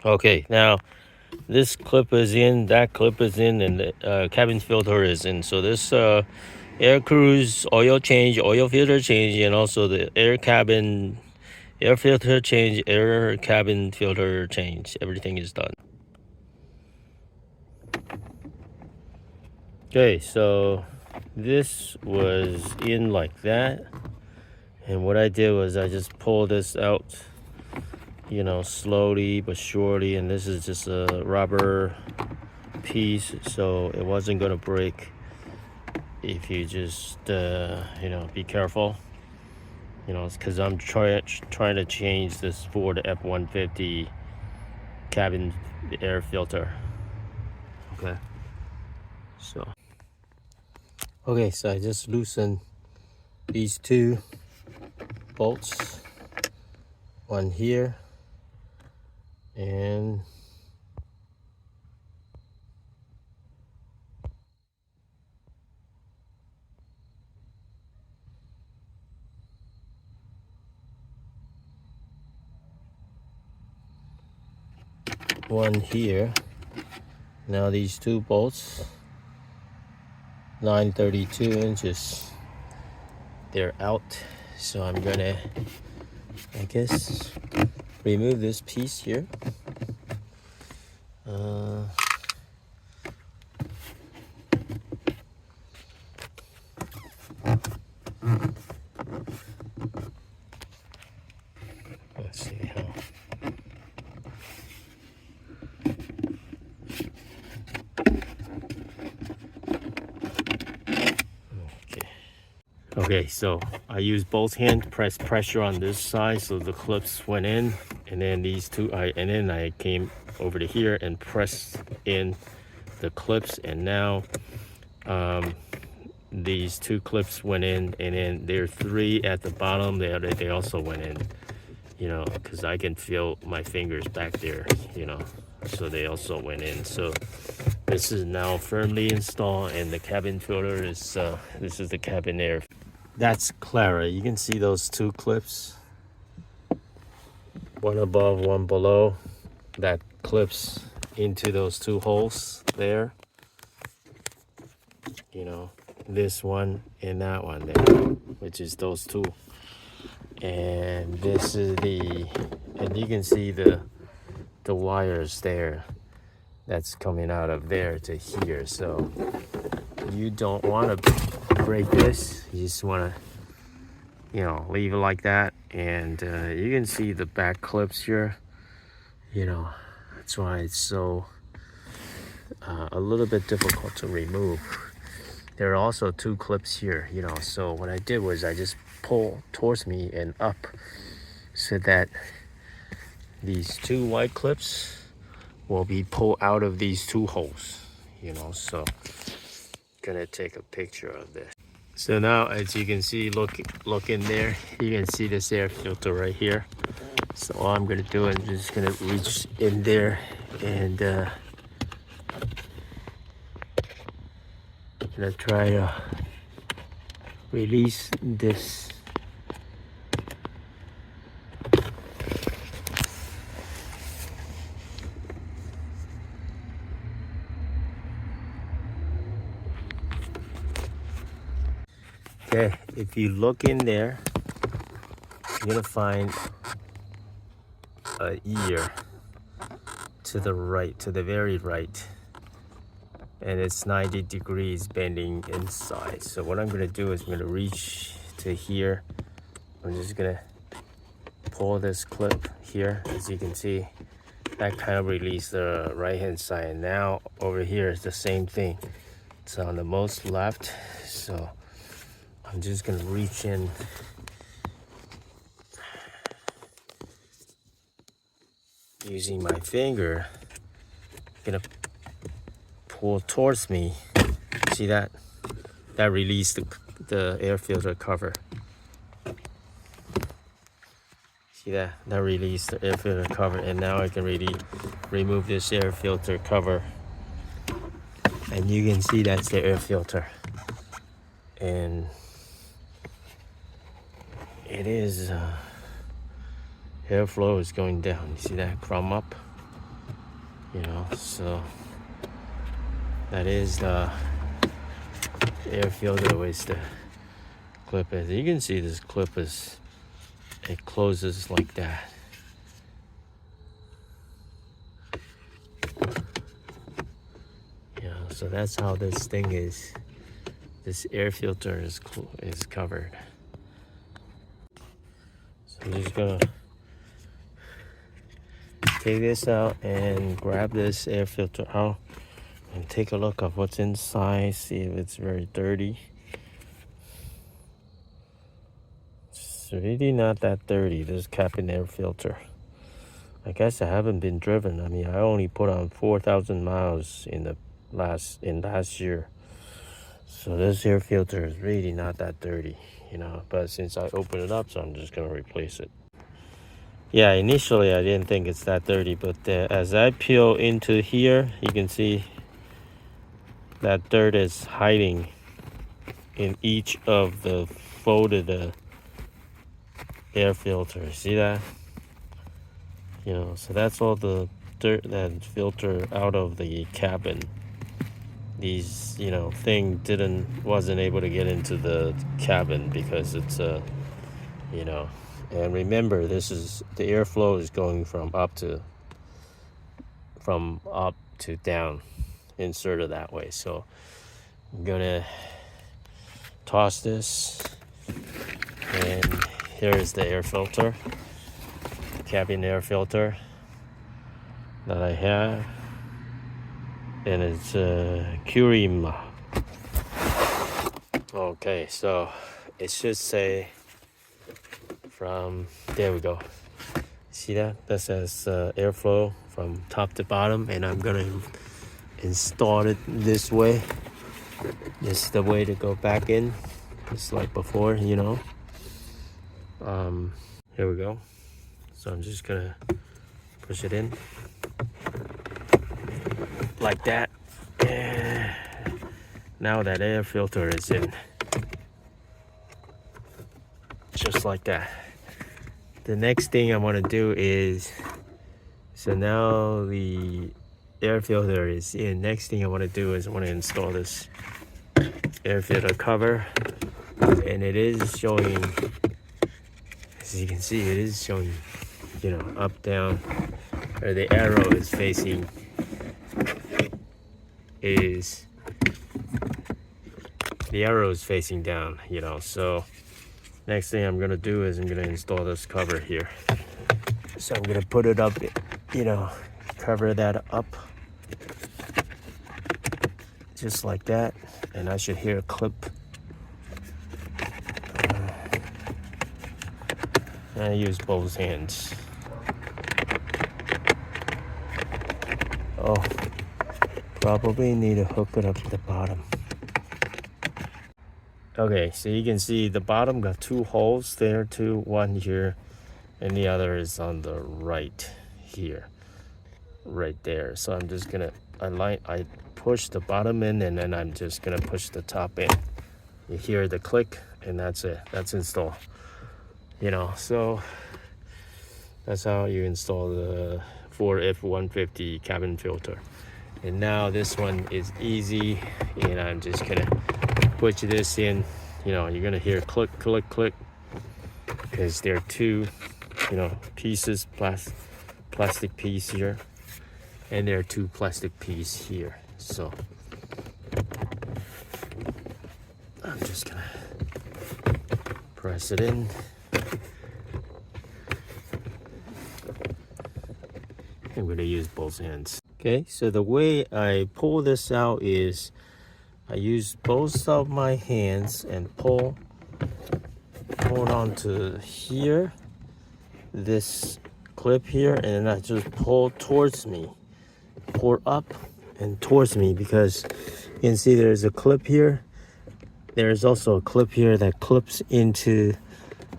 Okay, now this clip is in, that clip is in, and the cabin filter is in. So this air cruise, oil change, oil filter change, and also the air filter change, air cabin filter change. Everything is done. Okay, so this was in like that, and what I did was I just pulled this out, slowly but surely, and this is just a rubber piece, so it wasn't gonna break if you just be careful, because I'm trying to change this for the F150 cabin air filter. So I just loosened these two bolts, one here and one here. Now these two bolts, 932 inches, they're out, so I'm gonna, I guess, remove this piece here. Let's see how. Okay, so I used both hands, press pressure on this side so the clips went in, and then these two, and then I came over to here and pressed in the clips, and now these two clips went in, and then there are three at the bottom. They also went in, because I can feel my fingers back there, so they also went in. So this is now firmly installed, and the cabin filter is this is the cabin air. That's Clara. You can see those two clips, one above, one below, that clips into those two holes there. This one and that one there, which is those two. And this is and you can see the wires there that's coming out of there to here. So you don't want to break this. You just want to leave it like that. And you can see the back clips here. That's why it's so a little bit difficult to remove. There are also two clips here, so what I did was I just pull towards me and up so that these two white clips will be pulled out of these two holes, so gonna take a picture of this. So now, as you can see, look in there, you can see this air filter right here. So all I'm gonna do is just gonna reach in there and gonna try to release this. Okay, if you look in there, you're gonna find a ear to the right, to the very right, and it's 90 degrees bending inside. So what I'm gonna do is I'm gonna reach to here. I'm just gonna pull this clip here. As you can see, that kind of released the right hand side. And now over here is the same thing. It's on the most left, so I'm just gonna reach in using my finger. Gonna pull towards me. See that? That released the air filter cover. See that? That released the air filter cover, and now I can really remove this air filter cover. And you can see that's the air filter. And it is airflow is going down. You see that from up? you know. So that is the air filter with the clip. As you can see, this clip is, it closes like that. Yeah, so that's how this thing is. This air filter is covered. So I'm just gonna take this out and grab this air filter out and take a look at what's inside, see if it's very dirty. It's really not that dirty, this cabin air filter. I guess I haven't been driven. I mean, I only put on 4,000 miles in last year. So this air filter is really not that dirty, you know, but since I opened it up, so I'm just gonna replace it. Yeah, initially I didn't think it's that dirty, but as I peel into here, you can see that dirt is hiding in each of the folded air filters. See that? You know, so that's all the dirt that filter out of the cabin. These, you know, thing wasn't able to get into the cabin because it's you know, and remember, this is the airflow is going from up to down, inserted that way. So I'm gonna toss this, and here is the air filter, cabin air filter that I have, and it's Curim. Okay, so it should say from there we go. See that says airflow from top to bottom, and I'm gonna install it this way. This is the way to go back in, just like before, you know. Here we go. So I'm just gonna push it in like that, and now that air filter is in, just like that. The next thing I want to do is, so now the air filter is in. Next thing I want to do is I want to install this air filter cover, and it is showing, as you can see, it is showing, you know, up, down, or the arrow is facing, the arrow is facing down, you know. So next thing I'm gonna do is I'm gonna install this cover here. So I'm gonna put it up, you know, cover that up just like that, and I should hear a clip. I use both hands. Oh, probably need to hook it up to the bottom. Okay, so you can see the bottom got two holes there too, one here, and the other is on the right here, right there. So I'm just gonna, I push the bottom in, and then I'm just gonna push the top in. You hear the click, and that's it, that's installed. You know, so that's how you install the Ford F150 cabin filter. And now this one is easy, and I'm just gonna put this in. You know, you're gonna hear click, click, click, because there are two, you know, pieces, plastic piece here, and there are two plastic pieces here. So I'm just gonna press it in. I'm going to use both hands. Okay, so the way I pull this out is I use both of my hands and pull it onto here, this clip here, and then I just pull towards me, pull up and towards me, because you can see there's a clip here. There's also a clip here that clips into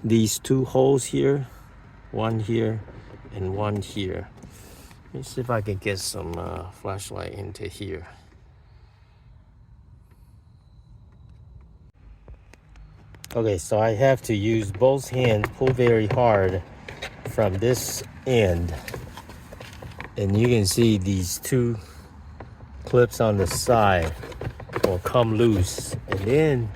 these two holes here, one here and one here. Let me see if I can get some flashlight into here. Okay, so I have to use both hands, pull very hard from this end And you can see these two clips on the side will come loose. And then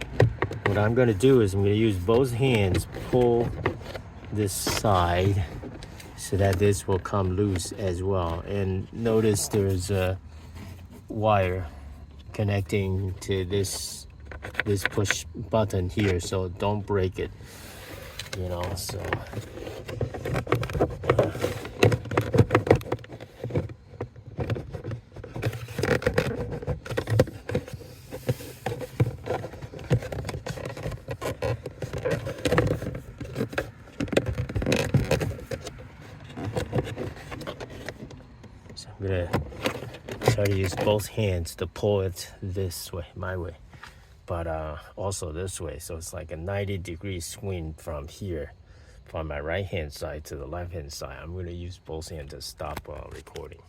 what I'm going to do is I'm going to use both hands, pull this side so that this will come loose as well. And notice there's a wire connecting to this push button here, so don't break it, you know. So I'm gonna try to use both hands to pull it this way, my way, but also this way, so it's like a 90-degree swing from here, from my right hand side to the left hand side. I'm gonna use both hands to stop recording.